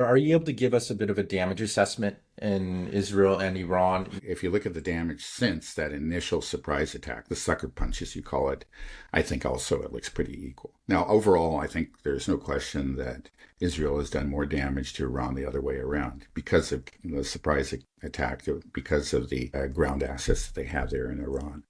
Are you able to give us a bit of a damage assessment in Israel and Iran? If you look at the damage since that initial surprise attack, the sucker punch, as you call it, I think also it looks pretty equal. Now, overall, I think there's no question that Israel has done more damage to Iran the other way around because of the surprise attack, because of the ground assets that they have there in Iran.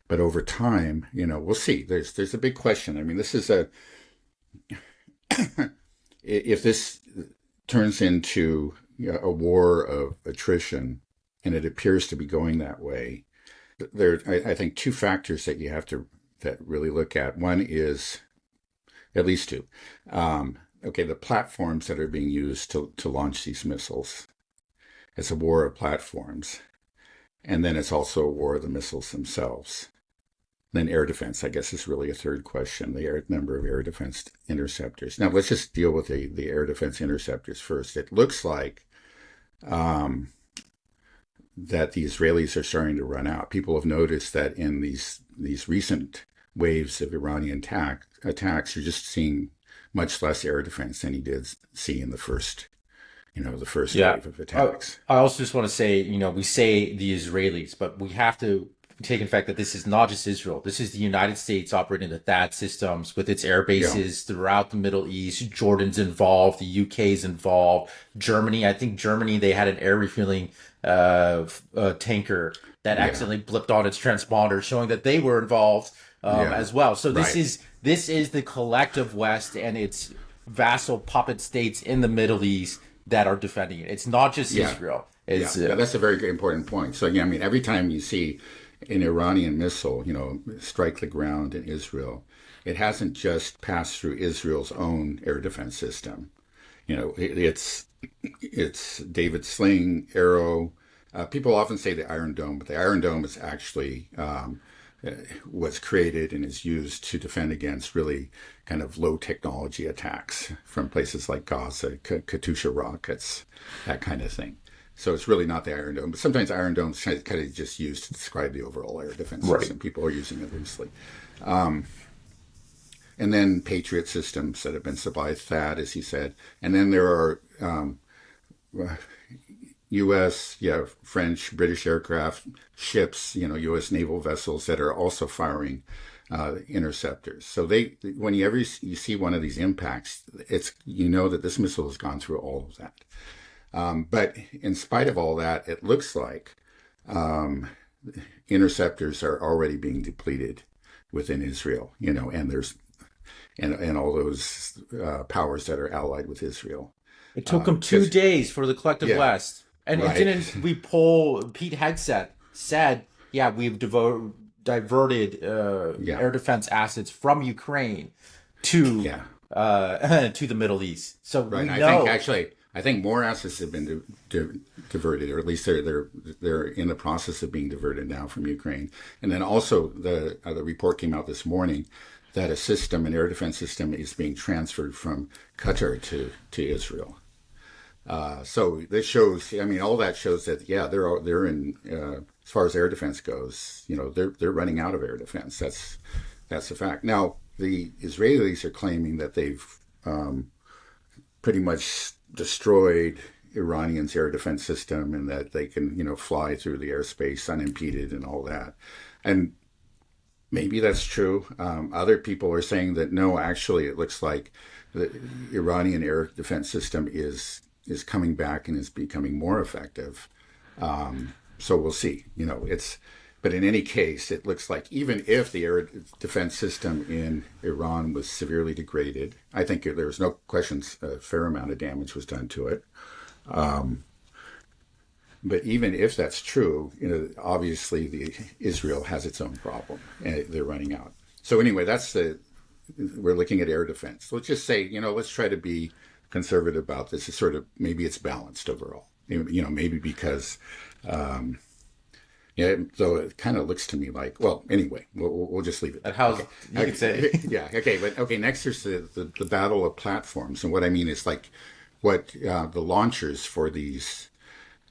But over time, we'll see. There's a big question. I mean, this is a if this turns into a war of attrition, and it appears to be going that way, there I think two factors that you have to that really look at. One is at least two. Okay, the platforms that are being used to launch these missiles. It's a war of platforms, and then it's also a war of the missiles themselves. Then air defense, I guess, is really a third question, the number of air defense interceptors. Now, let's just deal with the air defense interceptors first. It looks like that the Israelis are starting to run out. People have noticed that in these recent waves of Iranian attacks, you're just seeing much less air defense than you did see in the first Yeah. wave of I, attacks. I also just want to say, we say the Israelis, but we have to take in fact that this is not just Israel. This is the United States operating the THAAD systems with its air Yeah, bases throughout the Middle East. Jordan's involved. The UK's involved. Germany, I think Germany, they had an air refueling tanker that yeah, accidentally blipped on its transponder, showing that they were involved yeah, as well. So this right. is this is the collective West and its vassal puppet states in the Middle East that are defending it. It's not just Yeah, Israel. yeah, It's yeah. That's a very important point. So, yeah, I mean, every time you see an Iranian missile, strike the ground in Israel, it hasn't just passed through Israel's own air defense system. It's David Sling, Arrow. People often say the Iron Dome, but the Iron Dome is actually was created and is used to defend against really kind of low technology attacks from places like Gaza, Katyusha rockets, that kind of thing. So it's really not the Iron Dome, but sometimes Iron Dome is kind of just used to describe the overall air defense right. system. People are using it loosely. And then Patriot systems that have been supplied, THAAD, as you said. And then there are U.S., French, British aircraft, ships, U.S. naval vessels that are also firing interceptors. So whenever you see one of these impacts, that this missile has gone through all of that. But in spite of all that, it looks like interceptors are already being depleted within Israel, and there's and all those powers that are allied with Israel. It took them two Because days for the collective yeah, West. And it right, didn't we poll Pete Hegseth said, yeah, we've diverted yeah, air defense assets from Ukraine to yeah. to the Middle East. So Right. we I think know. actually, I think more assets have been diverted, or at least they're in the process of being diverted now from Ukraine. And then also the report came out this morning that an air defense system, is being transferred from Qatar to Israel. So this shows, I mean, all that shows that they're in as far as air defense goes, they're running out of air defense. That's a fact. Now the Israelis are claiming that they've pretty much destroyed Iranian's air defense system and that they can, fly through the airspace unimpeded and all that. And maybe that's true. Other people are saying that no, actually, it looks like the Iranian air defense system is coming back and is becoming more effective. So we'll see. But in any case, it looks like even if the air defense system in Iran was severely degraded, I think there's no questions a fair amount of damage was done to it. But even if that's true, obviously Israel has its own problem, and they're running out. So anyway, we're looking at air defense. Let's just say, let's try to be conservative about this. It's sort of maybe it's balanced overall. Maybe because. Yeah, so it kind of looks to me like, well, anyway, we'll just leave it That there. how's Okay. you could say. Yeah, okay, but okay, next there's the battle of platforms. And what I mean is like what the launchers for these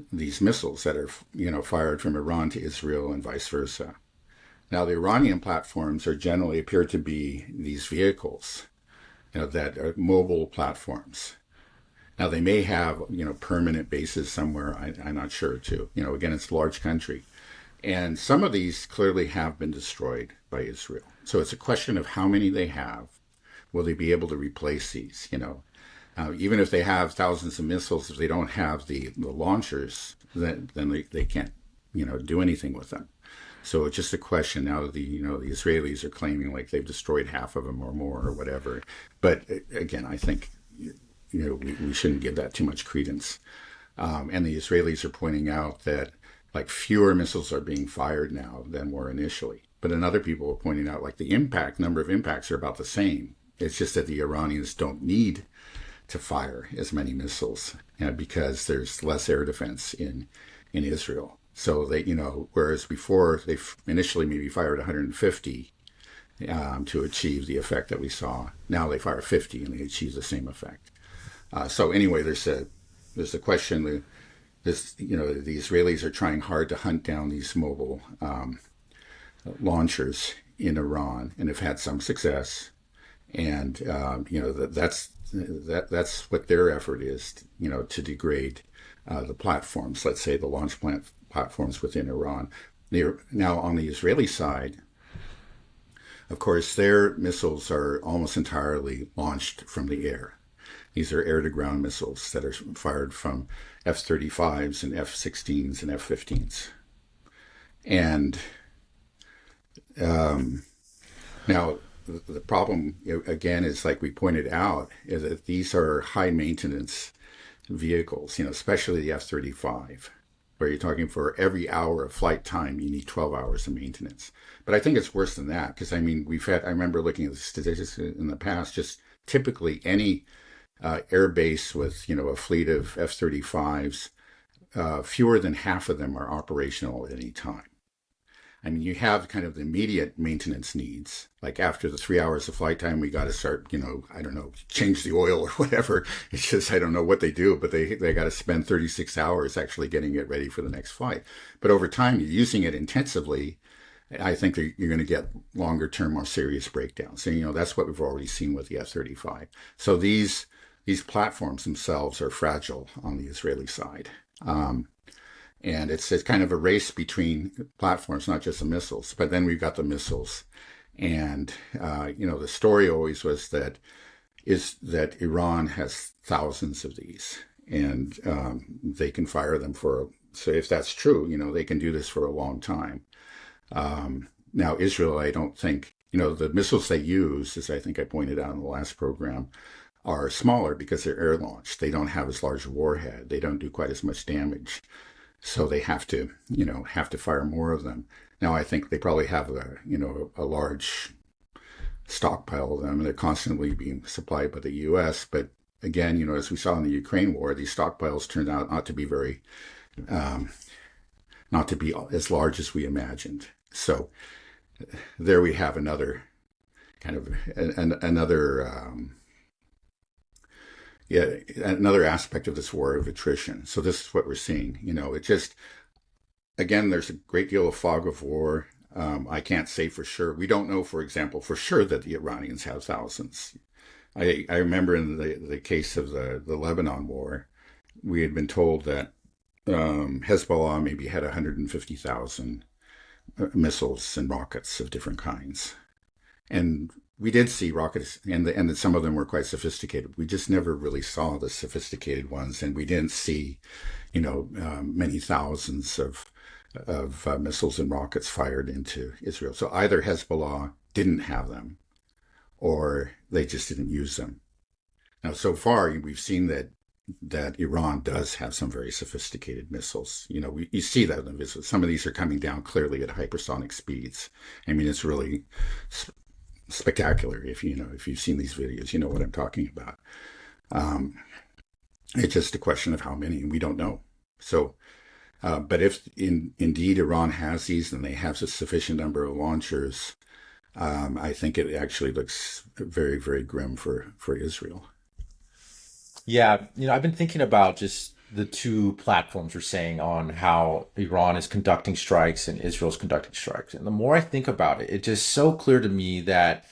missiles that are, fired from Iran to Israel and vice versa. Now, the Iranian platforms are generally appear to be these vehicles, that are mobile platforms. Now they may have, permanent bases somewhere. I'm not sure too. Again, it's a large country. And some of these clearly have been destroyed by Israel. So it's a question of how many they have. Will they be able to replace these? Even if they have thousands of missiles, if they don't have the launchers, then they can't, do anything with them. So it's just a question now. The Israelis are claiming like they've destroyed half of them or more or whatever. But again, I think we shouldn't give that too much credence. And the Israelis are pointing out that like fewer missiles are being fired now than were initially. But then other people are pointing out like the number of impacts are about the same. It's just that the Iranians don't need to fire as many missiles because there's less air defense in Israel. So they, whereas before they initially maybe fired 150 to achieve the effect that we saw. Now they fire 50 and they achieve the same effect. So anyway, there's a question. The Israelis are trying hard to hunt down these mobile launchers in Iran and have had some success. And that's what their effort is, to degrade the platforms. Let's say the launch platforms within Iran. Now on the Israeli side, of course, their missiles are almost entirely launched from the air. These are air-to-ground missiles that are fired from F-35s and F-16s and F-15s. And now the problem, again, is like we pointed out, is that these are high-maintenance vehicles, especially the F-35, where you're talking for every hour of flight time, you need 12 hours of maintenance. But I think it's worse than that, because, I remember looking at the statistics in the past, just typically any air base with, a fleet of F-35s, fewer than half of them are operational at any time. I mean, you have kind of the immediate maintenance needs. Like after the 3 hours of flight time, we got to start, I don't know, change the oil or whatever. It's just, I don't know what they do, but they got to spend 36 hours actually getting it ready for the next flight. But over time, you're using it intensively. I think that you're going to get longer term, more serious breakdowns. So, that's what we've already seen with the F-35. So these platforms themselves are fragile on the Israeli side. And it's kind of a race between platforms, not just the missiles. But then we've got the missiles. And, the story always was that Iran has thousands of these. And they can fire them so if that's true, they can do this for a long time. Now, Israel, I don't think, the missiles they use, as I think I pointed out in the last program, are smaller because they're air-launched. They don't have as large a warhead. They don't do quite as much damage. So they have to fire more of them. Now, I think they probably have a large stockpile of them. They're constantly being supplied by the U.S. But again, as we saw in the Ukraine war, these stockpiles turned out not to be as large as we imagined. So there we have another kind of another aspect of this war of attrition. So this is what we're seeing. It just, again, there's a great deal of fog of war. I can't say for sure. We don't know, for example, for sure that the Iranians have thousands. I remember in the case of the Lebanon war, we had been told that Hezbollah maybe had 150,000 missiles and rockets of different kinds. And we did see rockets, and that some of them were quite sophisticated. We just never really saw the sophisticated ones, and we didn't see, many thousands of missiles and rockets fired into Israel. So either Hezbollah didn't have them, or they just didn't use them. Now, so far, we've seen that Iran does have some very sophisticated missiles. You see that in the missiles. Some of these are coming down clearly at hypersonic speeds. I mean, it's really spectacular. If you've seen these videos, you know what I'm talking about. It's just a question of how many, and we don't know. So, but if indeed Iran has these and they have a sufficient number of launchers, I think it actually looks very, very grim for Israel. Yeah, I've been thinking about just the two platforms we're saying on how Iran is conducting strikes and Israel's conducting strikes. And the more I think about it, it's just so clear to me that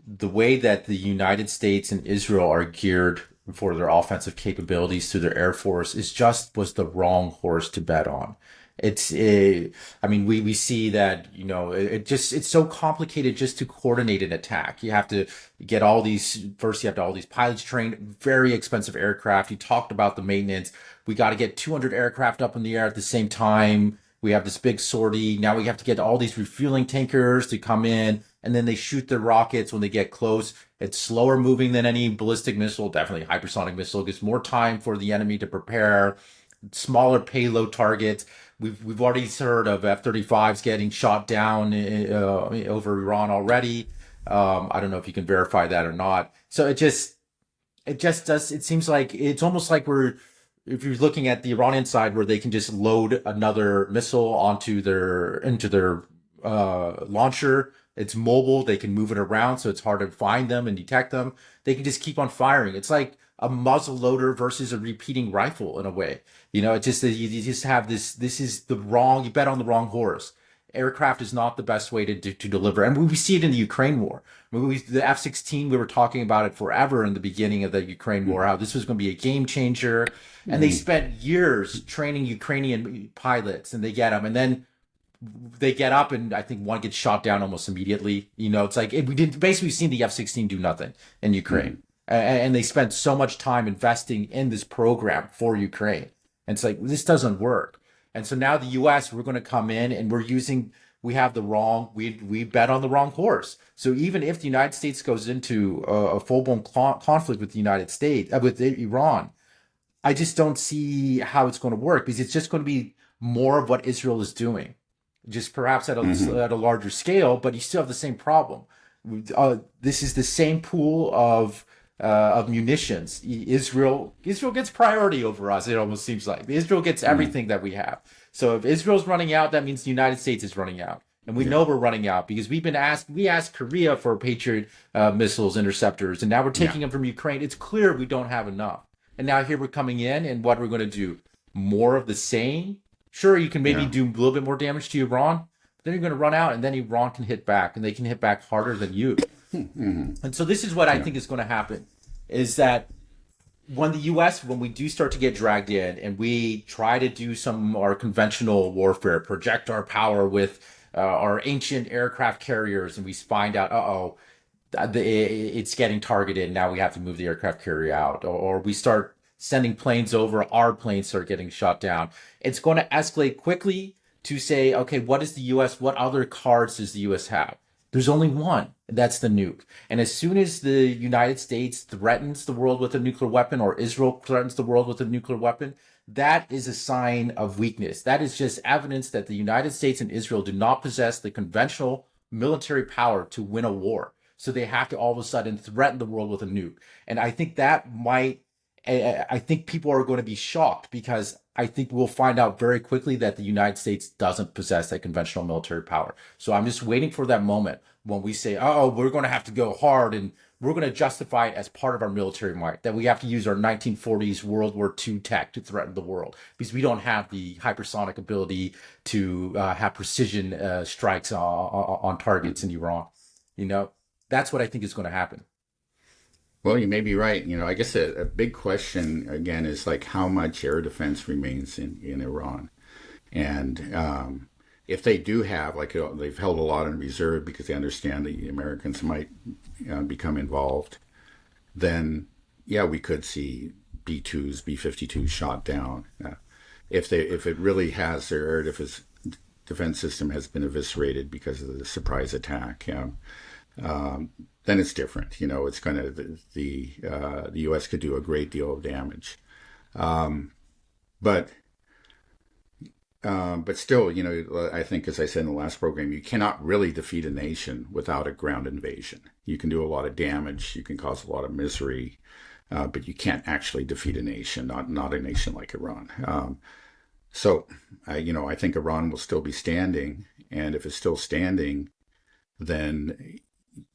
the way that the United States and Israel are geared for their offensive capabilities through their air force is just was the wrong horse to bet on. I mean, we see that, it's so complicated just to coordinate an attack. You have to get first you have to all these pilots trained, very expensive aircraft. You talked about the maintenance. We got to get 200 aircraft up in the air at the same time. We have this big sortie. Now we have to get all these refueling tankers to come in, and then they shoot their rockets when they get close. It's slower moving than any ballistic missile, definitely hypersonic missile. It gives more time for the enemy to prepare, smaller payload targets. We've already heard of F-35s getting shot down over Iran already. I don't know if you can verify that or not. So it just does. It seems like it's almost like if you're looking at the Iranian side, where they can just load another missile into their launcher. It's mobile. They can move it around, so it's hard to find them and detect them. They can just keep on firing. It's like a muzzle loader versus a repeating rifle in a way. It just, you just have this is you bet on the wrong horse. Aircraft is not the best way to deliver. And we see it in the Ukraine war. The F-16, we were talking about it forever in the beginning of the Ukraine war, how this was going to be a game changer. And they spent years training Ukrainian pilots, and they get them. And then they get up, and I think one gets shot down almost immediately. It's like we did basically seen the F-16 do nothing in Ukraine. And they spent so much time investing in this program for Ukraine. And it's like, this doesn't work. And so now the U.S., we're going to come in and we bet on the wrong horse. So even if the United States goes into a full-blown conflict with the United States, with Iran, I just don't see how it's going to work, because it's just going to be more of what Israel is doing, just perhaps at a larger scale, but you still have the same problem. This is the same pool of munitions. Israel gets priority over us. It almost seems like Israel gets everything that we have. So if Israel's running out, that means the United States is running out, and we know we're running out because we asked Korea for Patriot missiles, interceptors, and now we're taking them from Ukraine. It's clear we don't have enough, and now here we're coming in, and what we're going to do? More of the same. Sure, you can maybe do a little bit more damage to Iran, but then you're going to run out, and then Iran can hit back, and they can hit back harder than you. And so this is what I think is going to happen, is that when we do start to get dragged in and we try to do some our conventional warfare, project our power with our ancient aircraft carriers, and we find out, it's getting targeted, now we have to move the aircraft carrier out, or we start sending planes over, our planes start getting shot down. It's going to escalate quickly to say, okay, what other cards does the U.S. have? There's only one, and that's the nuke. And as soon as the United States threatens the world with a nuclear weapon, or Israel threatens the world with a nuclear weapon, that is a sign of weakness. That is just evidence that the United States and Israel do not possess the conventional military power to win a war. So they have to all of a sudden threaten the world with a nuke. And I think I think people are going to be shocked, because I think we'll find out very quickly that the United States doesn't possess that conventional military power. So I'm just waiting for that moment when we say, we're going to have to go hard, and we're going to justify it as part of our military might, that we have to use our 1940s World War II tech to threaten the world, because we don't have the hypersonic ability to have precision strikes on targets in Iran. That's what I think is going to happen. Well, you may be right. I guess a big question, again, is like how much air defense remains in Iran. And if they do have, they've held a lot in reserve because they understand the Americans might become involved, then, we could see B-2s, B-52s shot down. If it really has, their air defense system has been eviscerated because of the surprise attack, then it's different. It's going to, the U.S. could do a great deal of damage. But still, I think, as I said in the last program, you cannot really defeat a nation without a ground invasion. You can do a lot of damage, you can cause a lot of misery, but you can't actually defeat a nation, not a nation like Iran. So I think Iran will still be standing, and if it's still standing, then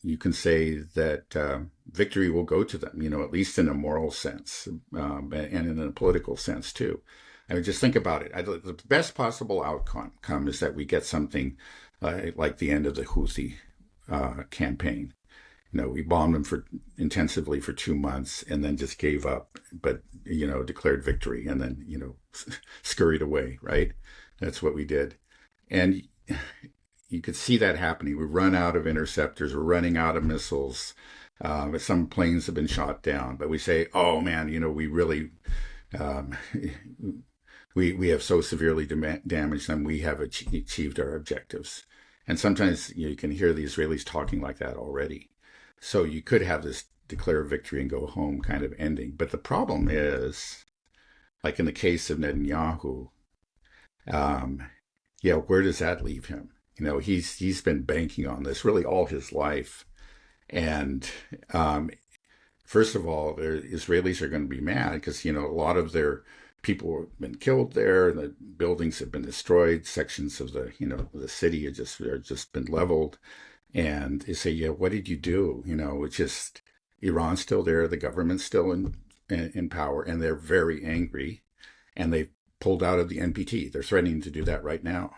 you can say that victory will go to them, at least in a moral sense, and in a political sense too. I mean, just think about it. The best possible outcome is that we get something like the end of the Houthi campaign. We bombed them for intensively for 2 months and then just gave up, but, declared victory and then, scurried away, right? That's what we did. And you could see that happening. We run out of interceptors, we're running out of missiles. Some planes have been shot down, but we say, oh man, we really, um, we have so severely damaged them, we have achieved our objectives. And sometimes you can hear the Israelis talking like that already. So you could have this declare victory and go home kind of ending. But the problem is, like in the case of Netanyahu, where does that leave him? He's been banking on this really all his life. And first of all, the Israelis are going to be mad because, a lot of their people have been killed there. The buildings have been destroyed. Sections of the city are just been leveled. And they say, what did you do? It's just Iran's still there. The government's still in power, and they're very angry. And they've pulled out of the NPT. They're threatening to do that right now.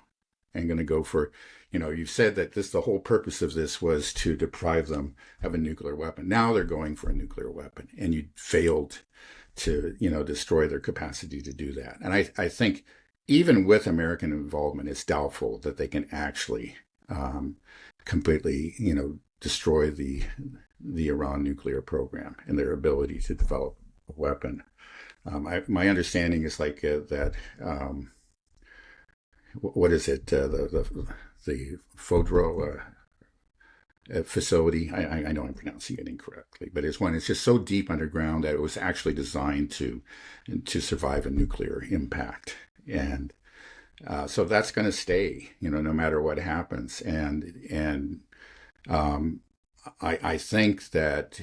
And going to go for, you've said that the whole purpose of this was to deprive them of a nuclear weapon. Now they're going for a nuclear weapon, and you failed to, destroy their capacity to do that. And I think even with American involvement, it's doubtful that they can actually completely, destroy the Iran nuclear program and their ability to develop a weapon. My understanding is like that. What is it? The Fodro facility. I know I'm pronouncing it incorrectly, but it's one. It's just so deep underground that it was actually designed to survive a nuclear impact, and so that's going to stay. No matter what happens, and I think that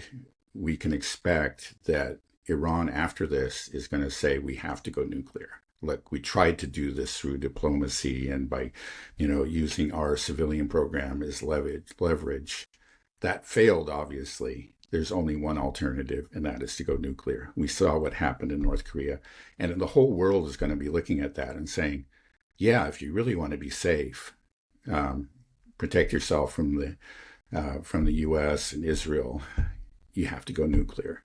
we can expect that Iran after this is going to say we have to go nuclear. Look, we tried to do this through diplomacy and by, using our civilian program as leverage. That failed, obviously. There's only one alternative, and that is to go nuclear. We saw what happened in North Korea. And the whole world is going to be looking at that and saying, yeah, if you really want to be safe, protect yourself from the U.S. and Israel, you have to go nuclear.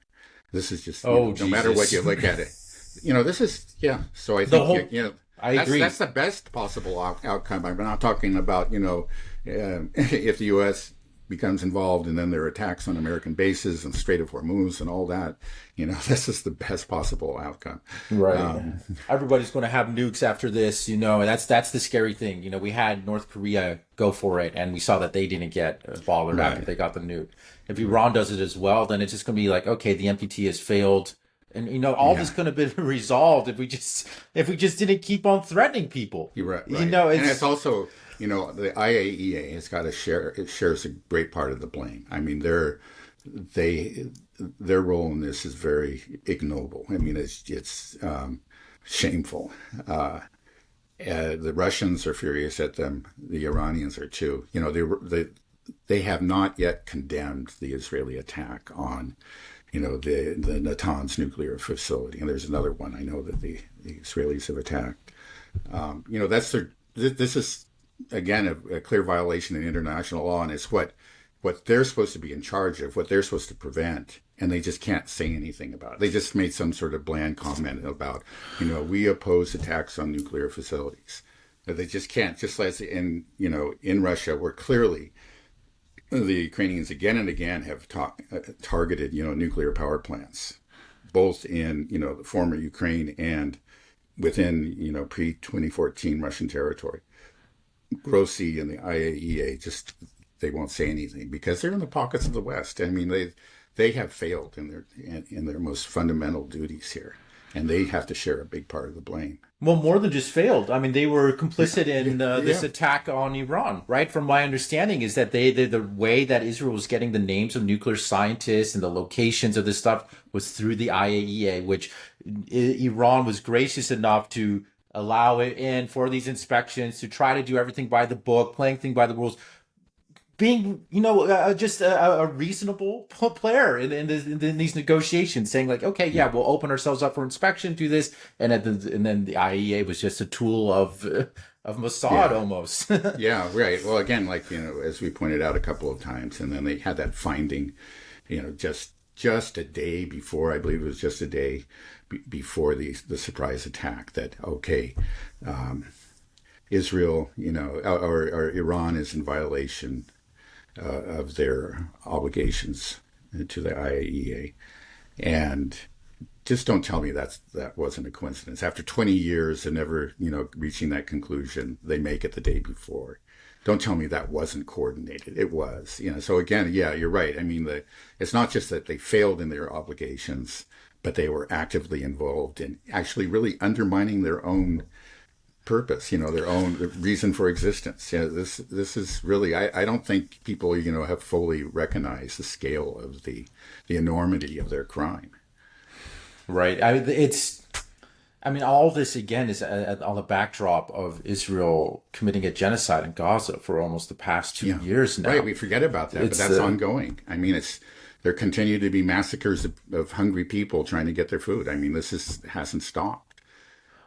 This is just, no matter what you look at it. This is, so I think, I agree. That's the best possible outcome. I'm not talking about, if the U.S. becomes involved and then there are attacks on American bases and Strait of Hormuz and all that, this is the best possible outcome. Right. Everybody's going to have nukes after this, and that's the scary thing. We had North Korea go for it, and we saw that they didn't get bothered after they got the nuke. If Iran does it as well, then it's just going to be like, okay, the NPT has failed. And all this could have been resolved if we just didn't keep on threatening people. You're right. And it's also, the IAEA has got to share. It shares a great part of the blame. I mean, their role in this is very ignoble. I mean, it's shameful. The Russians are furious at them. The Iranians are too. They have not yet condemned the Israeli attack on the Natanz nuclear facility. And there's another one I know that the Israelis have attacked. This is, again, a clear violation of international law, and it's what they're supposed to be in charge of, what they're supposed to prevent, and they just can't say anything about it. They just made some sort of bland comment about, we oppose attacks on nuclear facilities. They just can't, just like in Russia, where clearly the Ukrainians again and again have targeted, nuclear power plants, both in, the former Ukraine and within, pre-2014 Russian territory. Grossi and the IAEA they won't say anything because they're in the pockets of the West. I mean, they have failed in their most fundamental duties here, and they have to share a big part of the blame. Well, more than just failed. I mean, they were complicit in this attack on Iran, right? From my understanding is that the way that Israel was getting the names of nuclear scientists and the locations of this stuff was through the IAEA, which Iran was gracious enough to allow it in for these inspections, to try to do everything by the book, playing things by the rules. being, just a reasonable player in these negotiations, saying like, okay, yeah, we'll open ourselves up for inspection, do this, and then the IAEA was just a tool of Mossad Yeah. almost. Yeah, right. Well, again, like, as we pointed out a couple of times, and then they had that finding, just a day before, I believe it was just a day before the surprise attack, that, okay, Israel, or Iran is in violation of their obligations to the IAEA. And just don't tell me that wasn't a coincidence. After 20 years and never, reaching that conclusion, they make it the day before. Don't tell me that wasn't coordinated. It was, So again, yeah, you're right. I mean, it's not just that they failed in their obligations, but they were actively involved in actually really undermining their own purpose, their own reason for existence. Yeah, this is really, I don't think people, have fully recognized the scale of the enormity of their crime. Right. All this again is on the backdrop of Israel committing a genocide in Gaza for almost the past 2 years now. Right. We forget about that, but that's ongoing. I mean, there continue to be massacres of hungry people trying to get their food. I mean, hasn't stopped.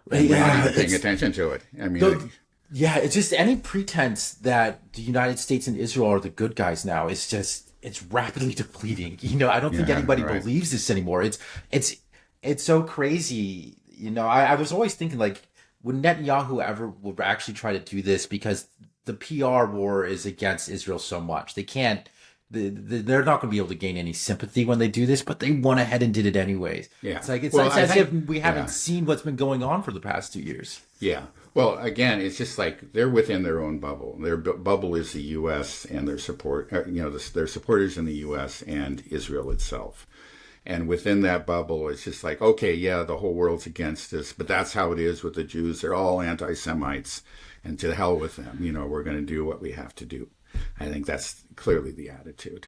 And we're not even paying attention to it. I mean, it's just any pretense that the United States and Israel are the good guys now. It's rapidly depleting. I don't think anybody believes this anymore. It's so crazy. I was always thinking, like, would Netanyahu ever would actually try to do this, because the PR war is against Israel so much. They can't. They're not going to be able to gain any sympathy when they do this, but they went ahead and did it anyways. Yeah. It's like it's as if we haven't seen what's been going on for the past 2 years. Yeah. Well, again, it's just like they're within their own bubble. Their bubble is the U.S. and their support. Their supporters in the U.S. and Israel itself. And within that bubble, it's just like, okay, yeah, the whole world's against us, but that's how it is with the Jews. They're all anti-Semites, and to hell with them. We're going to do what we have to do. I think that's clearly the attitude.